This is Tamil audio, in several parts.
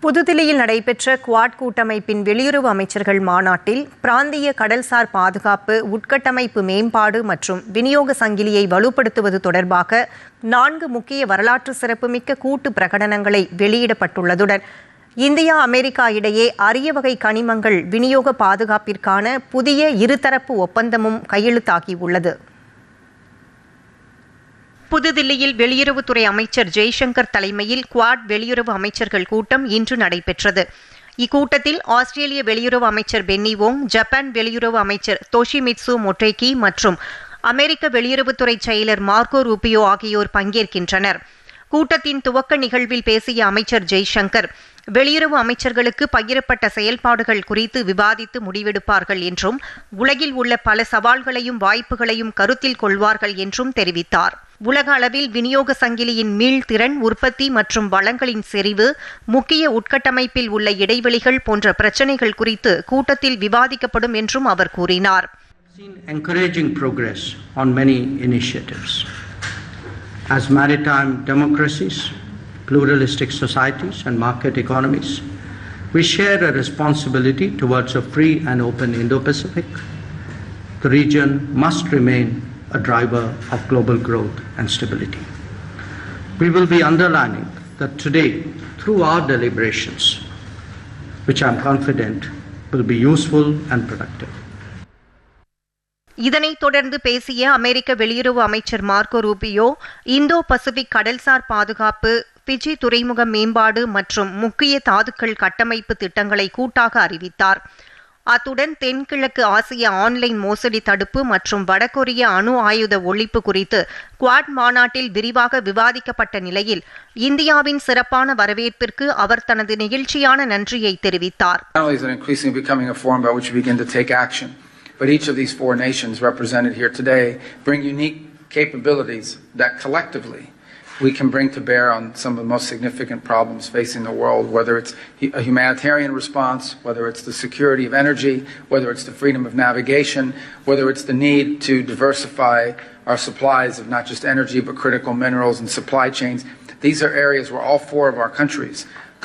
புதுதில்லியில் நடைபெற்ற குவாட் கூட்டமைப்பின் வெளியுறவு அமைச்சர்கள் மாநாட்டில் பிராந்திய கடல்சார் பாதுகாப்பு, உட்கட்டமைப்பு மேம்பாடு மற்றும் விநியோக சங்கிலியை வலுப்படுத்துவது தொடர்பாக 4 முக்கிய வரலாற்று சிறப்புமிக்க கூட்டு பிரகடனங்களை வெளியிடப்பட்டுள்ளதுடன் இந்தியா, அமெரிக்கா இடையே அரிய வகை கனிமங்கள் விநியோக பாதுகாப்பிற்கான புதிய இருதரப்பு ஒப்பந்தமும் கையெழுத்தாகியுள்ளது. புதுதில்லியில் வெளியுறவுத்துறை அமைச்சர் ஜெய்சங்கர் தலைமையில் குவாட் வெளியுறவு அமைச்சர்கள் கூட்டம் இன்று நடைபெற்றது. இக்கூட்டத்தில் ஆஸ்திரேலிய வெளியுறவு அமைச்சர் பென்னி வோங், ஜப்பான் வெளியுறவு அமைச்சர் தோஷிமிட்சு மொட்டேகி மற்றும் அமெரிக்க வெளியுறவுத்துறை செயலர் மார்கோ ரூபியோ ஆகியோர் பங்கேற்கின்றனர். கூட்டத்தின் துவக்க நிகழ்வில் பேசிய அமைச்சர் ஜெய்சங்கர், வெளியுறவு அமைச்சர்களுக்கு பகிரப்பட்ட செயல்பாடுகள் குறித்து விவாதித்து முடிவெடுப்பார்கள் என்றும் உலகில் உள்ள பல சவால்களையும் வாய்ப்புகளையும் கருத்தில் கொள்வார்கள் என்றும் தெரிவித்தார். உலக அளவில் விநியோக சங்கிலியின் மீள்திறன், உற்பத்தி மற்றும் வளங்களின் செறிவு, முக்கிய உட்கட்டமைப்பில் உள்ள இடைவெளிகள் போன்ற பிரச்சினைகள் குறித்து கூட்டத்தில் விவாதிக்கப்படும் என்றும் அவர் கூறினார். Encouraging progress on many initiatives. As maritime democracies, pluralistic societies and market economies, we share a responsibility towards a free and open Indo-Pacific. The region must remain a driver of global growth and stability. We will be underlining that today, through our deliberations, which I am confident will be useful and productive. இதனைத் தொடர்ந்து பேசிய அமெரிக்க வெளியுறவு அமைச்சர் மார்கோ ரூபியோ, இந்தோ பசிபிக் கடல்சார் பாதுகாப்பு, பிஜி துறைமுக மேம்பாடு மற்றும் முக்கிய தாதுக்கள் கட்டமைப்பு திட்டங்களை கூட்டாக அறிவித்தார். அத்துடன் தென்கிழக்கு ஆசிய ஆன்லைன் மோசடி தடுப்பு மற்றும் வடகொரிய அணு ஆயுத ஒழிப்பு குறித்து குவாட் மாநாட்டில் விரிவாக விவாதிக்கப்பட்ட நிலையில் இந்தியாவின் சிறப்பான வரவேற்பிற்கு அவர் தனது நெகிழ்ச்சியான நன்றியை தெரிவித்தார். But each of these 4 nations represented here today bring unique capabilities that collectively we can bring to bear on some of the most significant problems facing the world, whether it's a humanitarian response, whether it's the security of energy, whether it's the freedom of navigation, whether it's the need to diversify our supplies of not just energy but critical minerals and supply chains. These are areas where all 4 of our countries,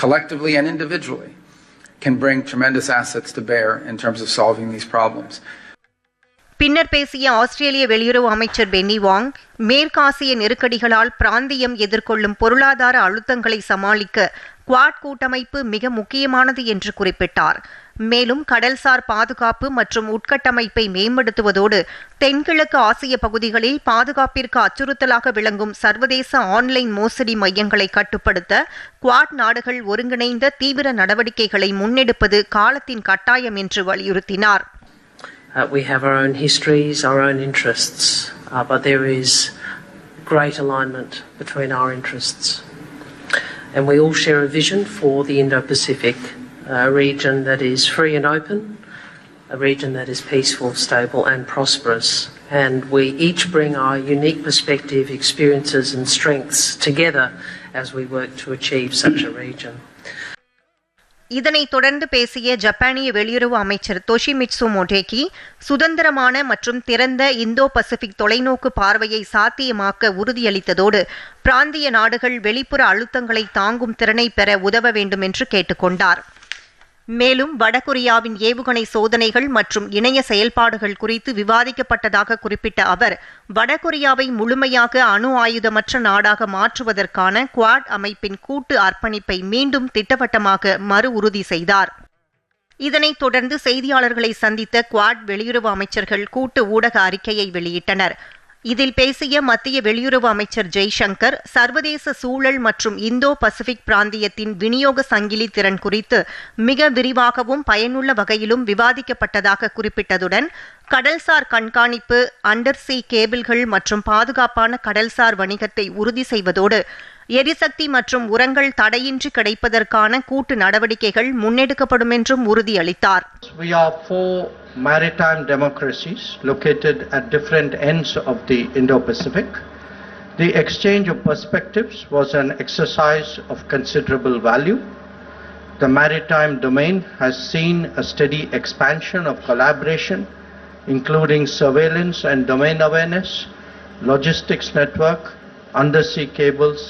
collectively and individually, can bring tremendous assets to bear in terms of solving these problems. பின்னர் பேசிய ஆஸ்திரேலிய வெளியுறவு அமைச்சர் பென்னி வாங், மேற்காசிய நெருக்கடிகளால் பிராந்தியம் எதிர்கொள்ளும் பொருளாதார அழுத்தங்களை சமாளிக்க குவாட் கூட்டமைப்பு மிக முக்கியமானது என்று குறிப்பிட்டார். மேலும் கடல்சார் பாதுகாப்பு மற்றும் உட்கட்டமைப்பை மேம்படுத்துவதோடு தென்கிழக்கு ஆசிய பகுதிகளில் பாதுகாப்பிற்கு அச்சுறுத்தலாக விளங்கும் சர்வதேச ஆன்லைன் மோசடி மையங்களை கட்டுப்படுத்த குவாட் நாடுகள் ஒருங்கிணைந்த தீவிர நடவடிக்கைகளை முன்னெடுப்பது காலத்தின் கட்டாயம் என்று வலியுறுத்தினார். We have our own histories, our own interests, but there is great alignment between our interests. And we all share a vision for the Indo-Pacific, a region that is free and open, a region that is peaceful, stable and prosperous. And we each bring our unique perspective, experiences and strengths together as we work to achieve such a region. இதனைத் தொடர்ந்து பேசிய ஜப்பானிய வெளியுறவு அமைச்சர் தோஷிமிட்சு மொட்டேகி, சுதந்திரமான மற்றும் திறந்த இந்தோ பசிபிக் தொலைநோக்கு பார்வையை சாத்தியமாக்க உறுதியளித்ததோடு பிராந்திய நாடுகள் வெளிப்புற அழுத்தங்களை தாங்கும் திறனை பெற உதவ வேண்டும் என்று கேட்டுக்கொண்டார். மேலும் வடகொரியாவின் ஏவுகணை சோதனைகள் மற்றும் இணைய செயல்பாடுகள் குறித்து விவாதிக்கப்பட்டதாக குறிப்பிட்ட அவர், வடகொரியாவை முழுமையாக அணு ஆயுதமற்ற நாடாக மாற்றுவதற்கான குவாட் அமைப்பின் கூட்டு அர்ப்பணிப்பை மீண்டும் திட்டவட்டமாக மறு உறுதி செய்தார். இதனைத் தொடர்ந்து செய்தியாளர்களை சந்தித்த குவாட் வெளியுறவு அமைச்சர்கள் கூட்டு ஊடக அறிக்கையை வெளியிட்டனர். இதில் பேசிய மத்திய வெளியுறவு அமைச்சர் ஜெய்சங்கர், சர்வதேச சூழல் மற்றும் இந்தோ பசிபிக் பிராந்தியத்தின் விநியோக சங்கிலி திறன் குறித்து மிக விரிவாகவும் பயனுள்ள வகையிலும் விவாதிக்கப்பட்டதாக குறிப்பிட்டதுடன் கடல்சார் கண்காணிப்பு, அண்டர்சீ கேபிள்கள் மற்றும் பாதுகாப்பான கடல்சார் வணிகத்தை உறுதி செய்வதோடு எரிசக்தி மற்றும் உரங்கள் தடையின்றி கிடைப்பதற்கான கூட்டு நடவடிக்கைகள் முன்னெடுக்கப்படும் என்றும் உறுதியளித்தார். We are 4 maritime democracies located at different ends of the Indo-Pacific. The exchange of perspectives was an exercise of considerable value. The maritime domain has seen a steady expansion of collaboration, including surveillance and domain awareness, logistics network, undersea cables,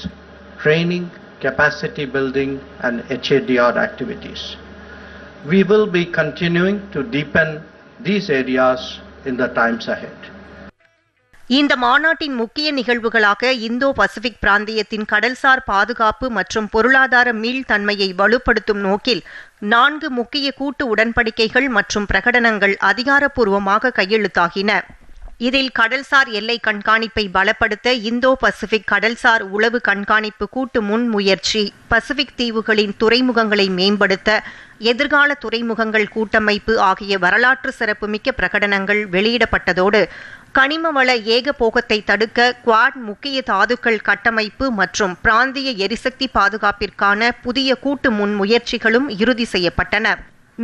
training, capacity building and HADR activities. We will be continuing to deepen these areas in the times ahead. இந்த மாநாட்டின் முக்கிய நிகழ்வுகளாக இந்தோ பசிபிக் பிராந்தியத்தின் கடல்சார் பாதுகாப்பு மற்றும் பொருளாதார மீள்தன்மையை வலுப்படுத்தும் நோக்கில் 4 முக்கிய கூட்டு உடன்படிக்கைகள் மற்றும் பிரகடனங்கள் அதிகாரப்பூர்வமாக கையெழுத்தாகின. இதில் கடல்சார் எல்லை கண்காணிப்பை பலப்படுத்த இந்தோ பசிபிக் கடல்சார் உளவு கண்காணிப்பு கூட்டு முன்முயற்சி, பசிபிக் தீவுகளின் துறைமுகங்களை மேம்படுத்த எதிர்கால துறைமுகங்கள் கூட்டமைப்பு ஆகிய வரலாற்று சிறப்புமிக்க பிரகடனங்கள் வெளியிடப்பட்டதோடு கனிமவள ஏகபோகத்தை தடுக்க குவாட் முக்கிய தாதுக்கள் கட்டமைப்பு மற்றும் பிராந்திய எரிசக்தி பாதுகாப்பிற்கான புதிய கூட்டு முன்முயற்சிகளும் இறுதி செய்யப்பட்டன.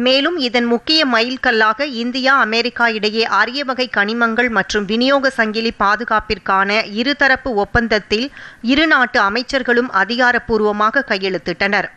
மேலும் இதன் முக்கிய மைல்கல்லாக இந்தியா அமெரிக்கா இடையே அரிய வகை கனிமங்கள் மற்றும் விநியோக சங்கிலி பாதுகாப்பிற்கான இருதரப்பு ஒப்பந்தத்தில் இரு நாட்டு அமைச்சர்களும் அதிகாரப்பூர்வமாக கையெழுத்திட்டனர்.